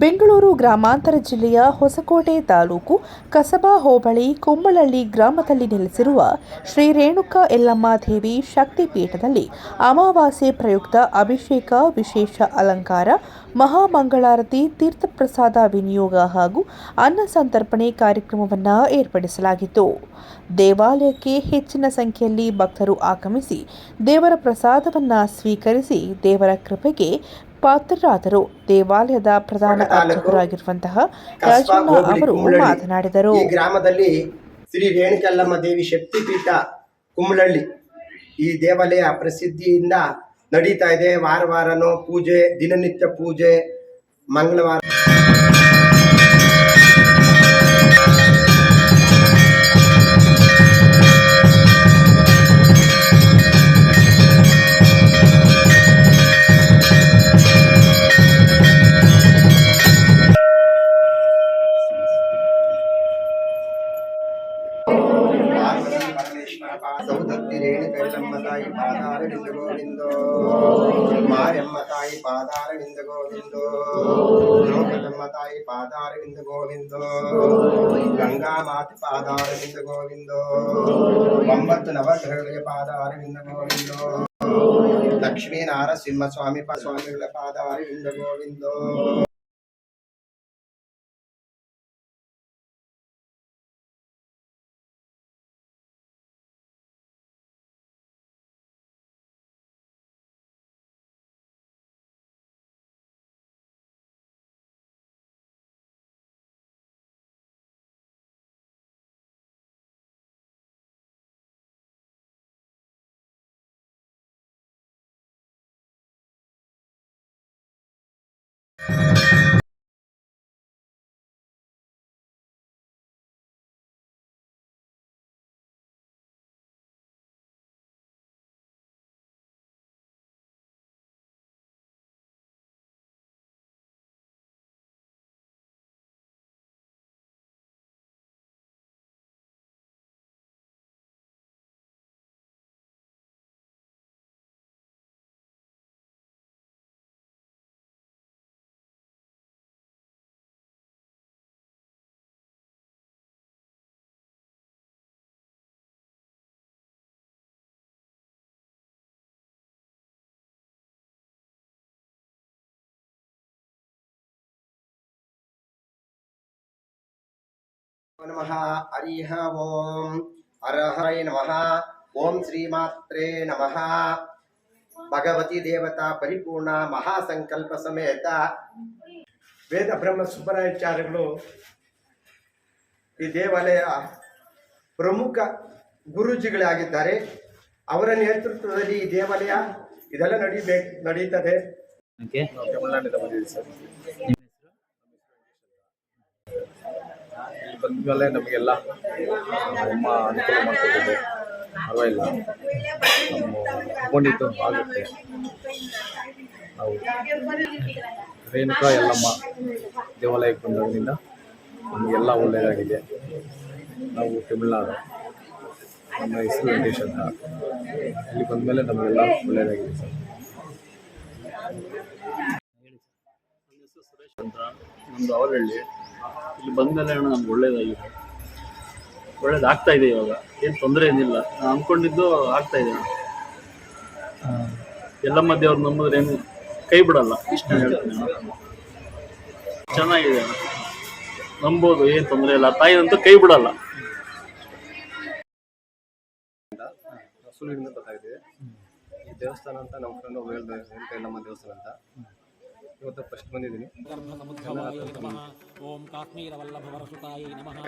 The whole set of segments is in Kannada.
ಬೆಂಗಳೂರು ಗ್ರಾಮಾಂತರ ಜಿಲ್ಲೆಯ ಹೊಸಕೋಟೆ ತಾಲೂಕು ಕಸಬಾ ಹೋಬಳಿ ಕುಂಬಳಹಳ್ಳಿ ಗ್ರಾಮದಲ್ಲಿ ನೆಲೆಸಿರುವ ಶ್ರೀ ರೇಣುಕಾ ಯಲ್ಲಮ್ಮ ದೇವಿ ಶಕ್ತಿಪೀಠದಲ್ಲಿ ಅಮಾವಾಸ್ಯೆ ಪ್ರಯುಕ್ತ ಅಭಿಷೇಕ, ವಿಶೇಷ ಅಲಂಕಾರ, ಮಹಾಮಂಗಳಾರತಿ, ತೀರ್ಥಪ್ರಸಾದ ವಿನಿಯೋಗ ಹಾಗೂ ಅನ್ನ ಸಂತರ್ಪಣೆ ಕಾರ್ಯಕ್ರಮವನ್ನು ಏರ್ಪಡಿಸಲಾಗಿತ್ತು. ದೇವಾಲಯಕ್ಕೆ ಹೆಚ್ಚಿನ ಸಂಖ್ಯೆಯಲ್ಲಿ ಭಕ್ತರು ಆಗಮಿಸಿ ದೇವರ ಪ್ರಸಾದವನ್ನು ಸ್ವೀಕರಿಸಿ ದೇವರ ಕೃಪೆಗೆ ಪಾತ್ರರಾದರು. ದೇವಾಲಯದ ಪ್ರಧಾನ ಅರ್ಚಕರಾಗಿರುವಂತಹ ರಾಜಣ್ಣ ಅವರು ಮಾತನಾಡಿದರು. ಈ ಗ್ರಾಮದಲ್ಲಿ ಶ್ರೀ ರೇಣುಕಾ ಯಲ್ಲಮ್ಮ ದೇವಿ ಶಕ್ತಿಪೀಠ ಕುಂಬಳಹಳ್ಳಿ ಈ ದೇವಾಲಯ ಪ್ರಸಿದ್ಧಿಯಿಂದ ನಡೀತಾ ಇದೆ. ವಾರನೂ ಪೂಜೆ, ದಿನನಿತ್ಯ ಪೂಜೆ, ಮಂಗಳವಾರ ಸೌದತ್ತಿ ರೇಣುಕಾ ಯಲ್ಲಮ್ಮ ತಾಯಿ ಪಾದಾರವಿಂದ ಗೋವಿಂದೋ, ಮಾರಮ್ಮ ತಾಯಿ ಪಾದಾರವಿಂದ ಗೋವಿಂದೋ, ಲೋಕದಮ್ಮ ತಾಯಿ ಪಾದಾರವಿಂದ ಗೋವಿಂದೋ, ಗಂಗಾ ಮಾತೆ ಪಾದಾರವಿಂದ ಗೋವಿಂದೋ, 9 ನವಗ್ರಹಗಳಿಗೆ ಪಾದಾರವಿಂದ ಗೋವಿಂದೋ, ಲಕ್ಷ್ಮೀ ನಾರಸಿಂಹ ಸ್ವಾಮಿಗಳ ಪಾದಾರವಿಂದ ಗೋವಿಂದೋ. ನಮಃ ಹರಿಃ ಓಂ ಹರಹರೈ ನಮಃ ಓಂ ಶ್ರೀಮಾತ್ರೇ ನಮಃ. ಭಗವತಿ ದೇವತಾ ಪರಿಪೂರ್ಣ ಮಹಾಸಂಕಲ್ಪ ಸಮೇತ ವೇದ ಬ್ರಹ್ಮ ಸುಬ್ಬರಾಯಾಚಾರ್ಯಗಳು ಈ ದೇವಾಲಯ ಪ್ರಮುಖ ಗುರೂಜಿಗಳಾಗಿದ್ದಾರೆ. ಅವರ ನೇತೃತ್ವದಲ್ಲಿ ಈ ದೇವಾಲಯ ಇದೆಲ್ಲ ನಡೀತದೆ. ಬಂದಮೇಲೆ ನಮಗೆಲ್ಲ ಅಮ್ಮ ಅನುಕೂಲ ಮಾಡ್ಕೊಟ್ಟಿದೆ, ಪರವಾಗಿಲ್ಲ, ನಮ್ಮ ಅನ್ಕೊಂಡಿದ್ದು ಆಗುತ್ತೆ. ನಾವು ರೇಣುಕಾ ಯಲ್ಲಮ್ಮ ದೇವಾಲಯಕ್ಕೆ ಬಂದಾಗಿನಿಂದ ನಮಗೆಲ್ಲ ಒಳ್ಳೆಯದಾಗಿದೆ. ನಾವು ತಮಿಳುನಾಡು, ನಮ್ಮ ಹೆಸರು ವೆಂಕಟೇಶ್ ಅಂತ. ಇಲ್ಲಿ ಬಂದಮೇಲೆ ನಮಗೆಲ್ಲ ಒಳ್ಳೆಯದಾಗಿದೆ ಸರ್. ಸುರೇಶ್ ಅಂತ, ನಮ್ಮದು ಅವರಹಳ್ಳಿ. ಇಲ್ಲಿ ಬಂದಮೇಲೆ ನಮ್ಗೆ ಒಳ್ಳೇದಾಗ್ತಾ ಇದೆ. ಇವಾಗ ಏನು ತೊಂದರೆ ಏನಿಲ್ಲ. ನಾನು ಅಂದ್ಕೊಂಡಿದ್ದು ಆಗ್ತಾ ಇದೆ. ಯಲ್ಲಮ್ಮ ದೇವ್ರು ನಂಬಿದ್ರೆ ಏನು ಕೈ ಬಿಡಲ್ಲ, ಇಷ್ಟ ಹೇಳ್ತೀನಿ. ಚೆನ್ನಾಗಿದೆ, ನಂಬೋದು, ಏನು ತೊಂದರೆ ಇಲ್ಲ. ತಾಯಿನಂತೂ ಕೈ ಬಿಡಲ್ಲ. ರಸೂಲಿಂದ ಬರ್ತಾ ಇದೆ ಈ ದೇವಸ್ಥಾನ ಅಂತ. ನಮ್ಮ ಫ್ರೆಂಡ್ ಒಬ್ಬ ಹೇಳ್ದೆ, ರೇಣುಕಾ ಯಲ್ಲಮ್ಮ ದೇವಸ್ಥಾನ ಅಂತ. ಇವತ್ತು ಫಸ್ಟ್ ಬಂದಿದ್ದೀನಿ.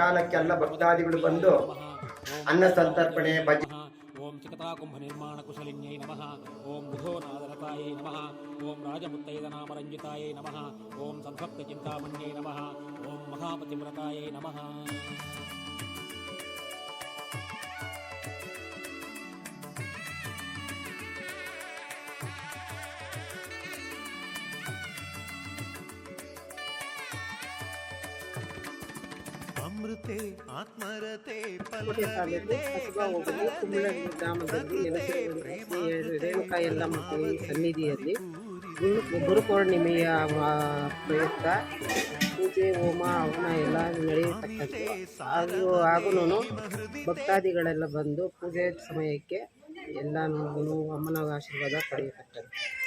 ಕಾಲಕ್ಕೆಲ್ಲ ಭಕ್ತಾದಿಗಳು ಬಂದು ಅನ್ನ ಸಂತರ್ಪಣೆ, ಭಜನೆ. ಓಂ ಚಿಕತಾಕುಂಭ ನಿರ್ಮಾಣ ಕುಶಲಿನ್ಯೈ ನಮಃ. ಓಂ ಬುಧೋನಾದರತಾಯೈ ನಮಃ. ಓಂ ರಾಜಮುತ್ತೈದನಾಮರಂಜಿತಾಯೈ ನಮಃ. ಓಂ ಸದ್ಭಕ್ತ ಚಿಂತಾಮಣ್ಯೈ ನಮಃ. ಓಂ ಮಹಾಪತಿವ್ರತಾಯೈ ನಮಃ. ಹೊಸಕೋಟೆ ತಾಲೂಕು ಕಸಬಾ ಹೋಬಳಿ ಕುಂಬಳಹಳ್ಳಿ ಗ್ರಾಮದಲ್ಲಿ ನೆಲೆಸಿರುವ ರೇಣುಕಾ ಯಲ್ಲಮ್ಮ ದೇವಿ ಸನ್ನಿಧಿಯಲ್ಲಿ ಗುರುಪೌರ್ಣಿಮೆಯ ಪ್ರಯುಕ್ತ ಪೂಜೆ ಹೋಮ ಹವನ ಎಲ್ಲ ನಡೆಯತಕ್ಕಂಥದ್ದು. ಹಾಗೂ ಭಕ್ತಾದಿಗಳೆಲ್ಲ ಬಂದು ಪೂಜೆ ಸಮಯಕ್ಕೆ ಎಲ್ಲನೂ ಅಮ್ಮನ ಆಶೀರ್ವಾದ ಪಡೆಯತಕ್ಕಂಥದ್ದು.